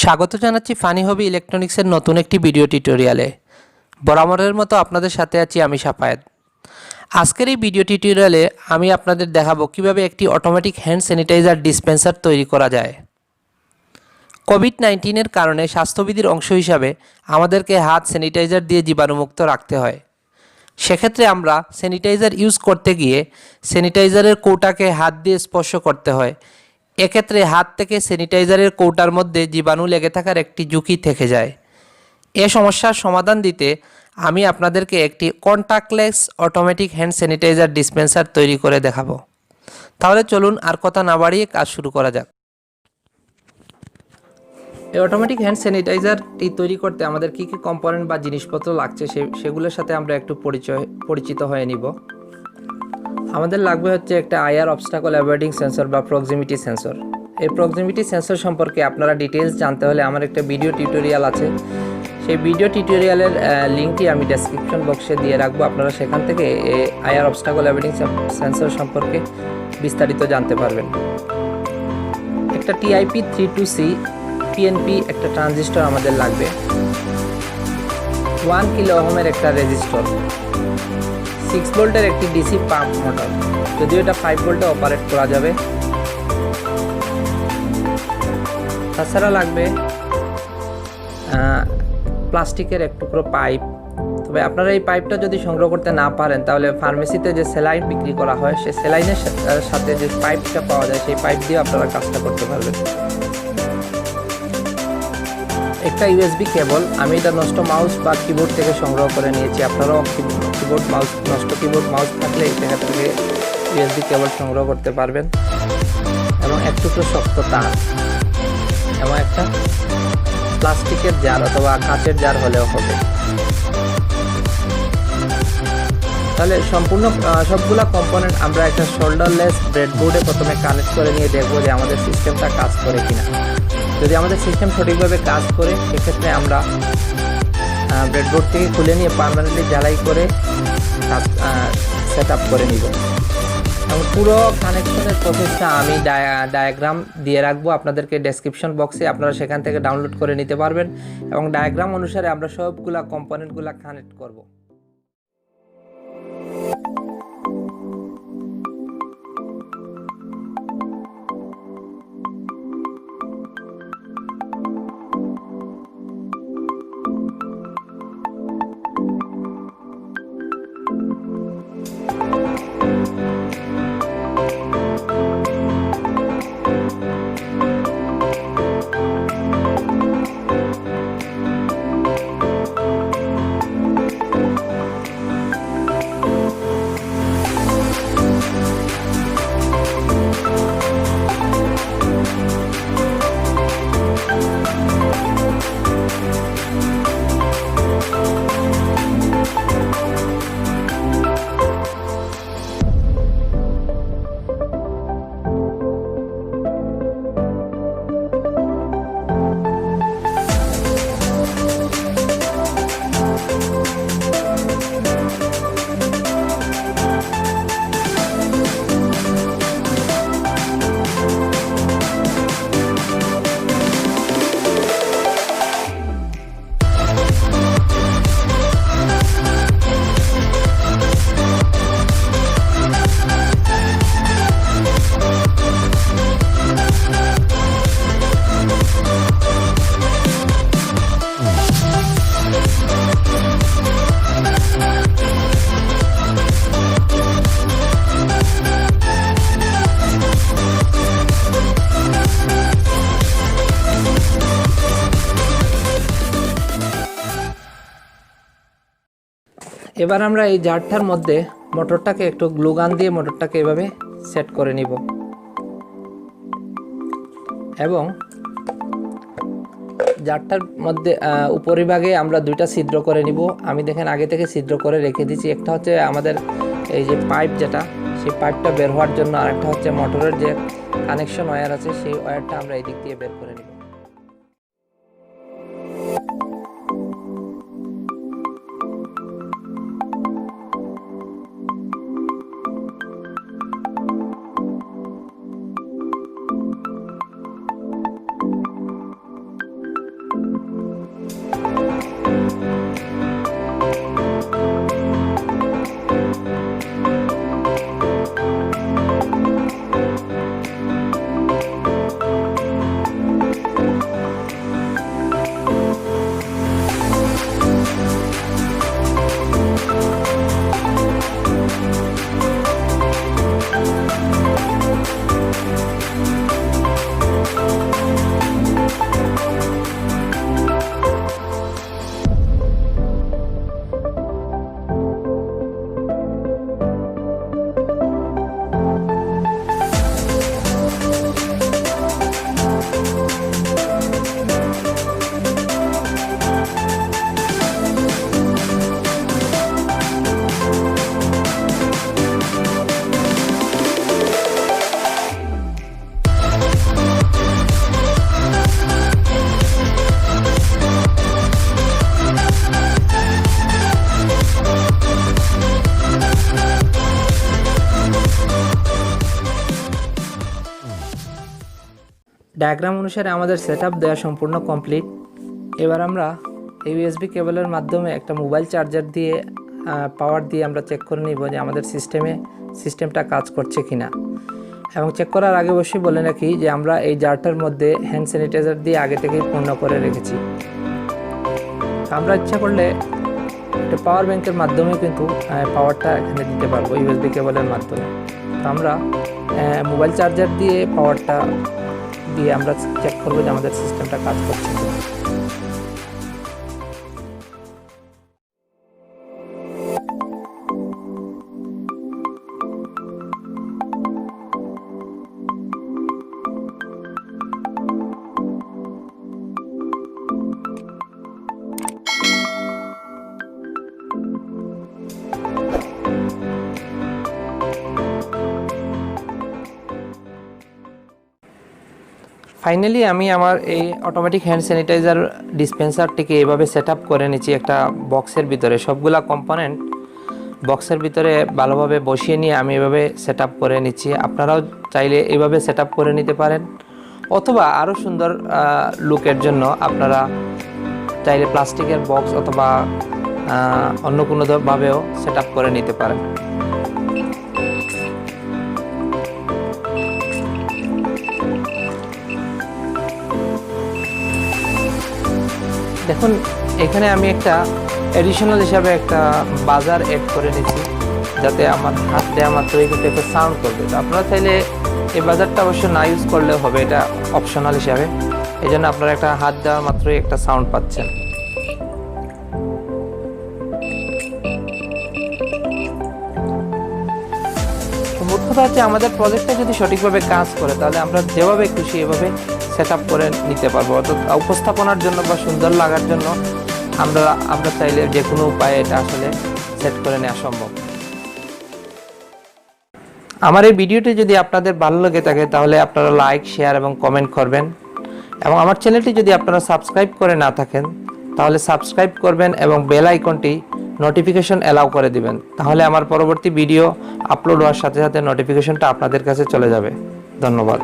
স্বাগত জানাচ্ছি ফানি হবি ইলেকট্রনিক্সের নতুন একটি ভিডিও টিউটোরিয়ালে। বরাবরের মতো আপনাদের সাথে আছি আমি সাফায়েত। আজকের এই ভিডিও টিউটোরিয়ালে আমি আপনাদের দেখাবো কিভাবে একটি অটোমেটিক হ্যান্ড স্যানিটাইজার ডিসপেন্সার তৈরি করা যায়। কোভিড-19 এর কারণে স্বাস্থ্যবিধির অংশ হিসাবে আমাদেরকে হাত স্যানিটাইজার দিয়ে জীবাণুমুক্ত রাখতে হয়। সেক্ষেত্রে আমরা স্যানিটাইজার ইউজ করতে গিয়ে স্যানিটাইজারের কৌটাকে হাত দিয়ে স্পর্শ করতে হয়। এক্ষেত্রে হাত থেকে স্যানিটাইজারের কৌটার মধ্যে জীবাণু লেগে থাকার একটি ঝুঁকি থেকে যায়। এ সমস্যার সমাধান দিতে আমি আপনাদেরকে একটি contactless automatic hand sanitiser dispenser তৈরি করে দেখাবো। তাহলে চলুন আর কথা না বাড়িয়ে কাজ শুরু করা যাক। এই অটোমেটিক হ্যান্ড স্যানিটাইজারটি তৈরি করতে আমাদের কী কী কম্পোনেন্ট বা জিনিসপত্র লাগছে সেগুলোর সাথে আমরা একটু পরিচিত হয়ে নিব। আমাদের লাগবে হচ্ছে একটা আইআর অবস্টাকল অ্যাভয়েডিং সেন্সর বা প্রক্সিমিটি সেন্সর। এই প্রক্সিমিটি সেন্সর সম্পর্কে আপনারা ডিটেলস জানতে হলে আমার একটা ভিডিও টিউটোরিয়াল আছে। সেই ভিডিও টিউটোরিয়ালের লিঙ্কটি আমি ডেসক্রিপশন বক্সে দিয়ে রাখবো। আপনারা সেখান থেকে এই আইআর অবস্টাকল অ্যাভয়েডিং সেন্সর সম্পর্কে বিস্তারিত জানতে পারবেন। একটা টিআইপি 32C পিএনপি একটা ট্রানজিস্টর আমাদের লাগবে। 1 কিলো ওহমের একটা রেজিস্টর, 6 ভোল্টের একটি ডিসি পাম্প মোটর, যদিও এটা 5 ভোল্টে অপারেট করা যাবে। তাছাড়া লাগবে প্লাস্টিকের এক টুকরো পাইপ। তবে আপনারা এই পাইপটা যদি সংগ্রহ করতে না পারেন তাহলে ফার্মেসিতে যে স্যালাইন বিক্রি করা হয় সেই স্যালাইনের সাথে যে পাইপটা পাওয়া যায় সেই পাইপ দিয়ে আপনারা কাজটা করতে পারবেন। একটা ইউএসবি কেবল, আমি এটা নষ্ট মাউস বা কিবোর্ড থেকে সংগ্রহ করে নিয়েছি। আপনারাও নষ্ট কিবোর্ড মাউস থাকলে এখান থেকে ইউএসবি কেবল সংগ্রহ করতে পারবেন। এবং এক টুকরো শক্ত তার এবং একটা প্লাস্টিকের জার অথবা কাঁচের জার হলেও হবে। তাহলে সম্পূর্ণ সবগুলা কম্পোনেন্ট আমরা একটা শোল্ডারলেস ব্রেডবোর্ডে প্রথমে কানেক্ট করে নিয়ে দেখবো যে আমাদের সিস্টেমটা কাজ করে কিনা। যদি আমাদের সিস্টেম সঠিকভাবে কাজ করে সেক্ষেত্রে আমরা ব্রেডবোর্ড থেকে খুলে নিয়ে পার্মানেন্টলি জ্বালাই করে সেট আপ করে নিব। এবং পুরো কানেকশনের প্রসেসটা আমি ডায়াগ্রাম দিয়ে রাখবো আপনাদেরকে ডেসক্রিপশন বক্সে, আপনারা সেখান থেকে ডাউনলোড করে নিতে পারবেন এবং ডায়াগ্রাম অনুসারে আমরা সবগুলা কম্পোনেন্টগুলো কানেক্ট করব। এবার আমরা এই জারটার মধ্যে মোটরটাকে একটু গ্লু গান দিয়ে মোটরটাকে এভাবে সেট করে নিব এবং জারটার মধ্যে উপরিভাগে আমরা দুইটা ছিদ্র করে নিব। আমি দেখেন আগে থেকে ছিদ্র করে রেখে দিয়েছি। একটা হচ্ছে আমাদের এই যে পাইপ যেটা সেই পাইপটা বের হওয়ার জন্য, আর একটা হচ্ছে মোটরের যে কানেকশন ওয়্যার আছে সেই ওয়্যারটা আমরা এই দিক দিয়ে বের করে নিব। ডায়াগ্রাম অনুসারে আমাদের সেটআপ দেওয়া সম্পূর্ণ কমপ্লিট। এবার আমরা এই ইউএসবি কেবলের মাধ্যমে একটা মোবাইল চার্জার দিয়ে পাওয়ার দিয়ে আমরা চেক করে নিব যে আমাদের সিস্টেমটা কাজ করছে কিনা। এবং চেক করার আগে অবশ্যই বলে রাখি যে আমরা এই জারটার মধ্যে হ্যান্ড স্যানিটাইজার দিয়ে আগে থেকেই পূর্ণ করে রেখেছি। আমরা ইচ্ছা করলে একটা পাওয়ার ব্যাংকের মাধ্যমে কিন্তু পাওয়ারটা এখানে দিতে পারবো ইউএসবি কেবলের মাধ্যমে। তো আমরা মোবাইল চার্জার দিয়ে পাওয়ারটা দিয়ে আমরা চেক করবো যে আমাদের সিস্টেমটা কাজ করছে কিনা। ফাইনালি আমি আমার এই অটোমেটিক হ্যান্ড স্যানিটাইজার ডিসপেন্সারটিকে এইভাবে সেট আপ করে নিচ্ছি একটা বক্সের ভিতরে। সবগুলা কম্পোনেন্ট বক্সের ভিতরে ভালোভাবে বসিয়ে নিয়ে আমি এভাবে সেট আপ করে নিচ্ছি। আপনারাও চাইলে এইভাবে সেট আপ করে নিতে পারেন, অথবা আরও সুন্দর লুকের জন্য আপনারা চাইলে প্লাস্টিকের বক্স অথবা অন্য কোনোভাবেও সেট আপ করে নিতে পারেন। দেখুন এখানে আমি একটা এডিশনাল হিসাবে একটা বাজার অ্যাড করে নিচ্ছি, যাতে আমার হাত দেওয়া মাত্রই কিন্তু একটা সাউন্ড করবে। তো আপনারা চাইলে এই বাজারটা অবশ্য না ইউজ করলেও হবে, এটা অপশনাল হিসাবে। এই জন্য আপনারা একটা হাত দেওয়া মাত্রই একটা সাউন্ড পাচ্ছেন। মোট কথা হচ্ছে আমাদের প্রজেক্টটা যদি সঠিকভাবে কাজ করে তাহলে আমরা যেভাবে খুশি এভাবে সেট আপ করে নিতে পারবো। অর্থাৎ উপস্থাপনার জন্য বা সুন্দর লাগার জন্য আমরা চাইলে যে কোনো উপায়ে এটা আসলে সেট করে নেওয়া সম্ভব। আমার এই ভিডিওটি যদি আপনাদের ভালো লেগে থাকে তাহলে আপনারা লাইক, শেয়ার এবং কমেন্ট করবেন। এবং আমার চ্যানেলটি যদি আপনারা সাবস্ক্রাইব করে না থাকেন তাহলে সাবস্ক্রাইব করবেন এবং বেল আইকনটি নোটিফিকেশন অ্যালাউ করে দিবেন। তাহলে আমার পরবর্তী ভিডিও আপলোড হওয়ার সাথে সাথে নোটিফিকেশনটা আপনাদের কাছে চলে যাবে। ধন্যবাদ।